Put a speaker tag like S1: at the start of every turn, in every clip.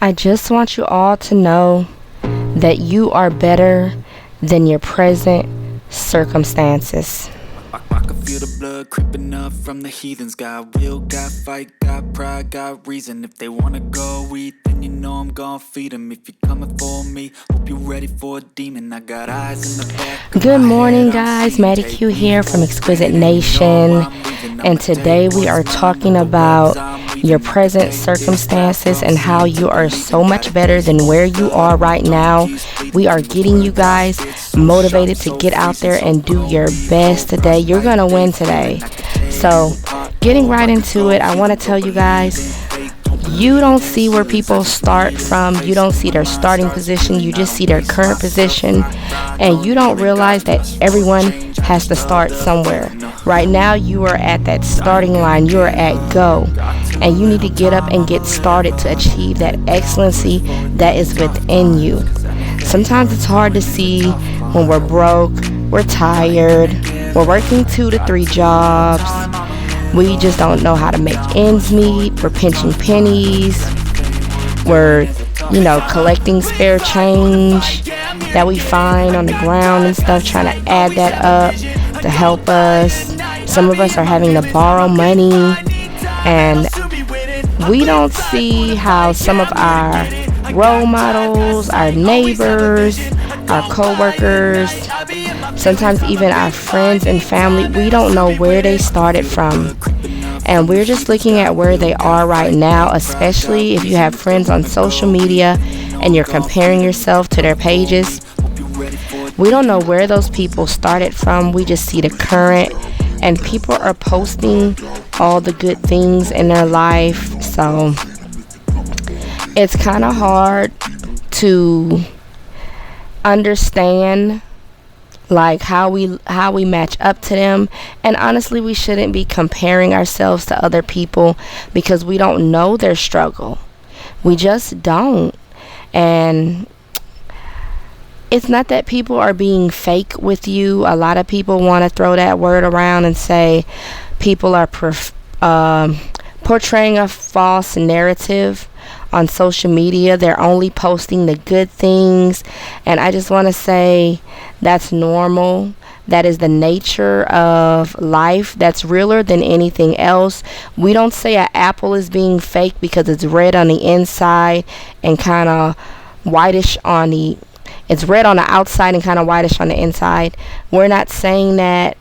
S1: I just want you all to know that you are better than your present circumstances.
S2: I can feel the blood creeping up from the heathens. Got will, got fight, got pride, got reason. If they wanna go eat, then you know I'm gon' feed them. If you're coming for me, hope you're ready for a demon. I got eyes in the back of
S1: Good
S2: my
S1: morning,
S2: head, I'm
S1: guys.
S2: seeing
S1: Maddie
S2: tape.
S1: Q here from Exquisite Nation. And today we are talking about your present circumstances and how you are so much better than where you are right now. We are getting you guys motivated to get out there and do your best today. You're going to win today. So, getting right into it, I want to tell you guys, you don't see where people start from. You don't see their starting position. You just see their current position. And you don't realize that everyone has to start somewhere. Right now, you are at that starting line. You are at go. And you need to get up and get started to achieve that excellency that is within you. Sometimes it's hard to see when we're broke, we're tired, we're working 2 to 3 jobs. We just don't know how to make ends meet. We're pinching pennies. We're, collecting spare change that we find on the ground and stuff, trying to add that up to help us. Some of us are having to borrow money, and we don't see how some of our role models, our neighbors, our co-workers, sometimes even our friends and family, we don't know where they started from. And we're just looking at where they are right now, especially if you have friends on social media and you're comparing yourself to their pages. We don't know where those people started from. We just see the current, and people are posting all the good things in their life. So it's kind of hard to understand how we match up to them. And honestly, we shouldn't be comparing ourselves to other people because we don't know their struggle. We just don't. And it's not that people are being fake with you. A lot of people want to throw that word around and say people are portraying a false narrative on social media. They're only posting the good things, and I just want to say that's normal. That is the nature of life. That's realer than anything else. We don't say an apple is being fake because it's red on the inside and kind of whitish on the it's red on the outside and kind of whitish on the inside. We're not saying that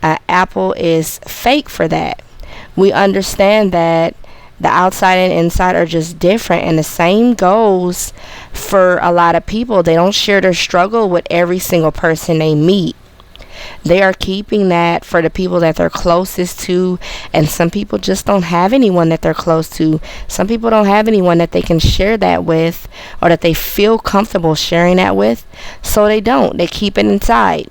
S1: an apple is fake for that. We understand that the outside and inside are just different, and the same goes for a lot of people. They don't share their struggle with every single person they meet. They are keeping that for the people that they're closest to, and some people just don't have anyone that they're close to. Some people don't have anyone that they can share that with or that they feel comfortable sharing that with, so they don't. They keep it inside.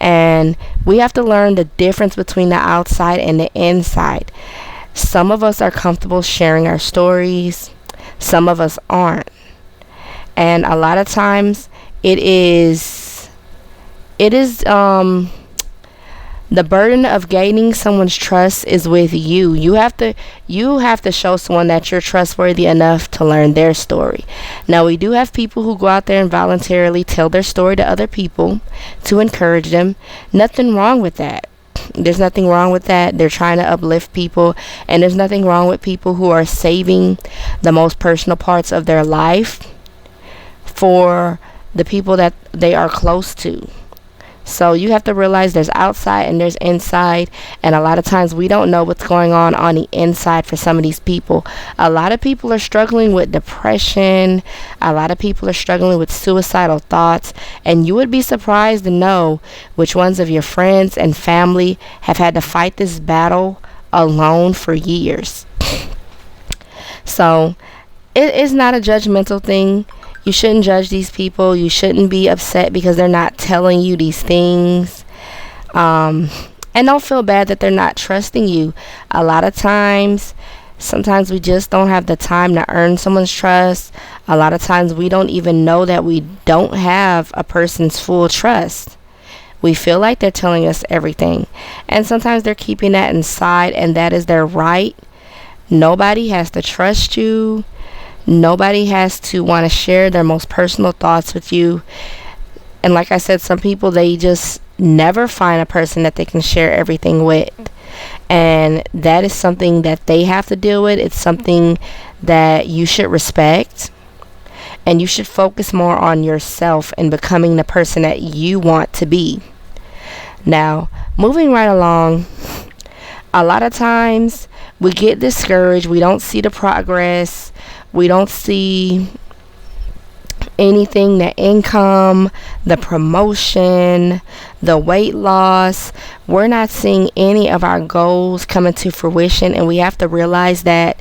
S1: And we have to learn the difference between the outside and the inside. Some of us are comfortable sharing our stories. Some of us aren't. And a lot of times it is the burden of gaining someone's trust is with you. You have to show someone that you're trustworthy enough to learn their story. Now, we do have people who go out there and voluntarily tell their story to other people to encourage them. Nothing wrong with that. There's nothing wrong with that. They're trying to uplift people, and there's nothing wrong with people who are saving the most personal parts of their life for the people that they are close to. So you have to realize there's outside and there's inside, and a lot of times we don't know what's going on the inside for some of these people. A lot of people are struggling with depression. A lot of people are struggling with suicidal thoughts, and you would be surprised to know which ones of your friends and family have had to fight this battle alone for years. So it is not a judgmental thing. You shouldn't judge these people. You shouldn't be upset because they're not telling you these things. And don't feel bad that they're not trusting you. A lot of times, sometimes we just don't have the time to earn someone's trust. A lot of times we don't even know that we don't have a person's full trust. We feel like they're telling us everything. And sometimes they're keeping that inside, and that is their right. Nobody has to trust you. Nobody has to want to share their most personal thoughts with you. And like I said, some people, they just never find a person that they can share everything with. And that is something that they have to deal with. It's something that you should respect. And you should focus more on yourself and becoming the person that you want to be. Now, moving right along, a lot of times we get discouraged. We don't see the progress. We don't see anything, the income, the promotion, the weight loss. We're not seeing any of our goals coming to fruition, and we have to realize that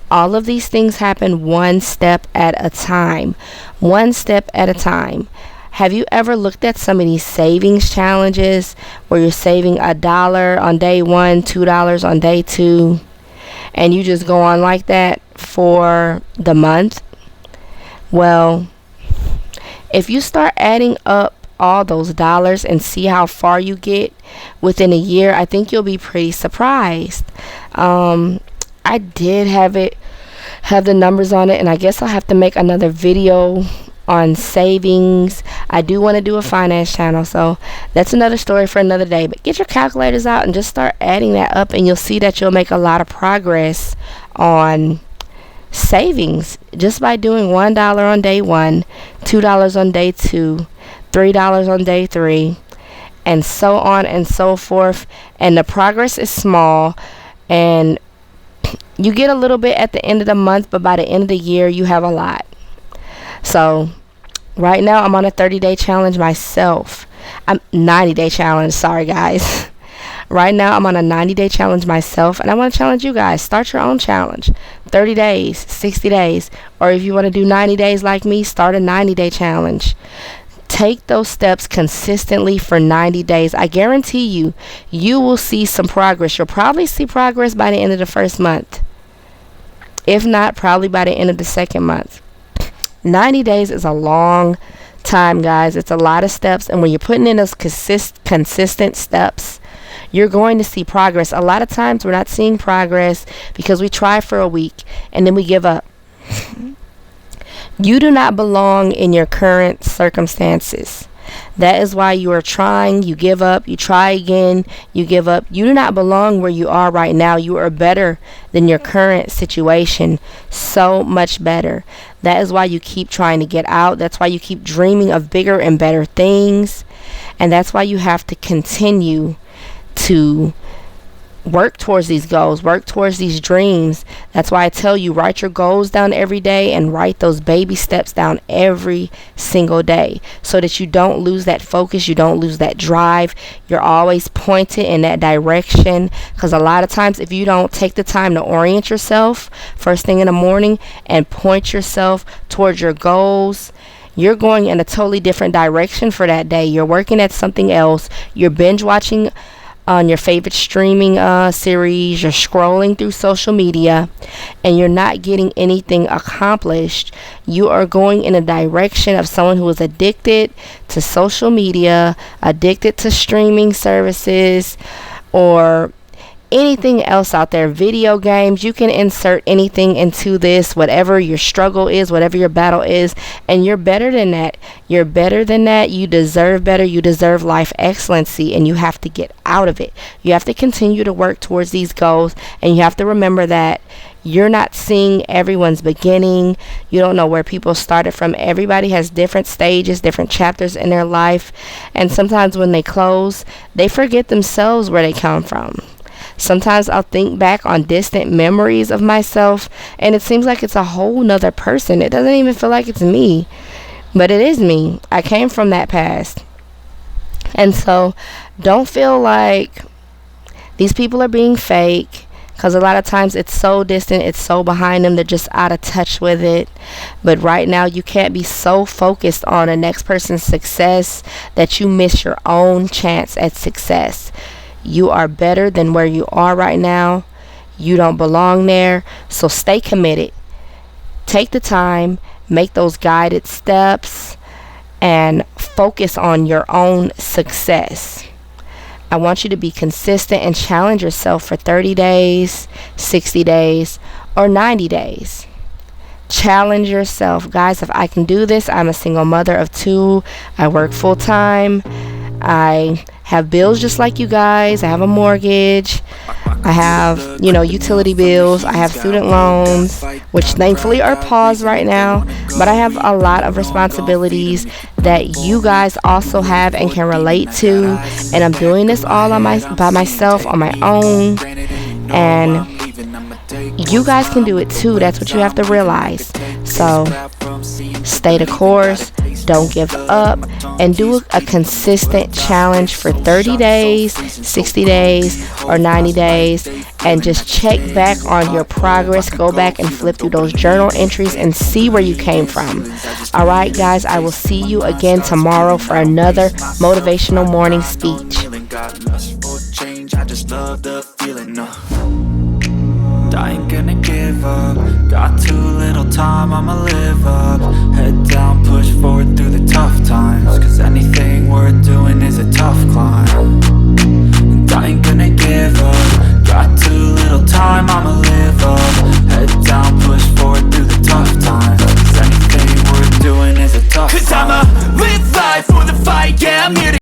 S1: all of these things happen one step at a time. One step at a time. Have you ever looked at some of these savings challenges where you're saving $1 on day 1, $2 on day 2, and you just go on like that for the month? Well, if you start adding up all those dollars and see how far you get within a year, I think you'll be pretty surprised. I did have the numbers on it, and I guess I'll have to make another video on savings. I do want to do a finance channel, so that's another story for another day. But get your calculators out and just start adding that up, and you'll see that you'll make a lot of progress on savings just by doing $1 on day 1, $2 on day 2, $3 on day 3, and so on and so forth. And the progress is small, and you get a little bit at the end of the month, but by the end of the year you have a lot. So right now I'm on a 30-day challenge myself. 90-day challenge, sorry guys. Right now I'm on a 90-day challenge myself, and I want to challenge you guys. Start your own challenge. 30 days, 60 days, or if you want to do 90 days like me, start a 90-day challenge. Take those steps consistently for 90 days. I guarantee you, you will see some progress. You'll probably see progress by the end of the first month. If not, probably by the end of the second month. 90 days is a long time, guys. It's a lot of steps, and when you're putting in those consistent steps, you're going to see progress. A lot of times we're not seeing progress because we try for a week and then we give up. You do not belong in your current circumstances. That is why you are trying, you give up, you try again, you give up. You do not belong where you are right now. You are better than your current situation. So much better. That is why you keep trying to get out. That's why you keep dreaming of bigger and better things. And that's why you have to continue to work towards these goals, work towards these dreams. That's why I tell you, write your goals down every day and write those baby steps down every single day so that you don't lose that focus, you don't lose that drive. You're always pointed in that direction, because a lot of times if you don't take the time to orient yourself first thing in the morning and point yourself towards your goals, you're going in a totally different direction for that day. You're working at something else. You're binge watching on your favorite streaming series. You're scrolling through social media, and you're not getting anything accomplished. You are going in a direction of someone who is addicted to social media, addicted to streaming services, or anything else out there, video games. You can insert anything into this, whatever your struggle is, whatever your battle is, and you're better than that. You're better than that. You deserve better. You deserve life excellency, and you have to get out of it. You have to continue to work towards these goals, and you have to remember that you're not seeing everyone's beginning. You don't know where people started from. Everybody has different stages, different chapters in their life, and sometimes when they close, they forget themselves where they come from. Sometimes I'll think back on distant memories of myself, and it seems like it's a whole nother person. It doesn't even feel like it's me, but it is me. I came from that past. And so don't feel like these people are being fake, because a lot of times it's so distant, it's so behind them, they're just out of touch with it. But right now you can't be so focused on the next person's success that you miss your own chance at success. You are better than where you are right now. You don't belong there. So stay committed. Take the time, make those guided steps, and focus on your own success. I want you to be consistent and challenge yourself for 30 days, 60 days, or 90 days. Challenge yourself. Guys, if I can do this, I'm a single mother of two. I work full time. I have bills just like you guys. I have a mortgage. I have, utility bills. I have student loans, which thankfully are paused right now. But I have a lot of responsibilities that you guys also have and can relate to. And I'm doing this all by myself on my own. And you guys can do it too. That's what you have to realize. So stay the course, don't give up, and do a consistent challenge for 30 days, 60 days, or 90 days, and just check back on your progress. Go back and flip through those journal entries and see where you came from. All right, guys, I will see you again tomorrow for another motivational morning speech.
S2: I just love the feeling. I ain't gonna give up. Got too little time, I'ma live up. Head down, push forward through the tough times, cause anything worth doing is a tough climb. And I ain't gonna give up. Got too little time, I'ma live up. Head down, push forward through the tough times, cause anything worth doing is a tough climb. Cause I'ma live life for the fight, yeah, I'm here to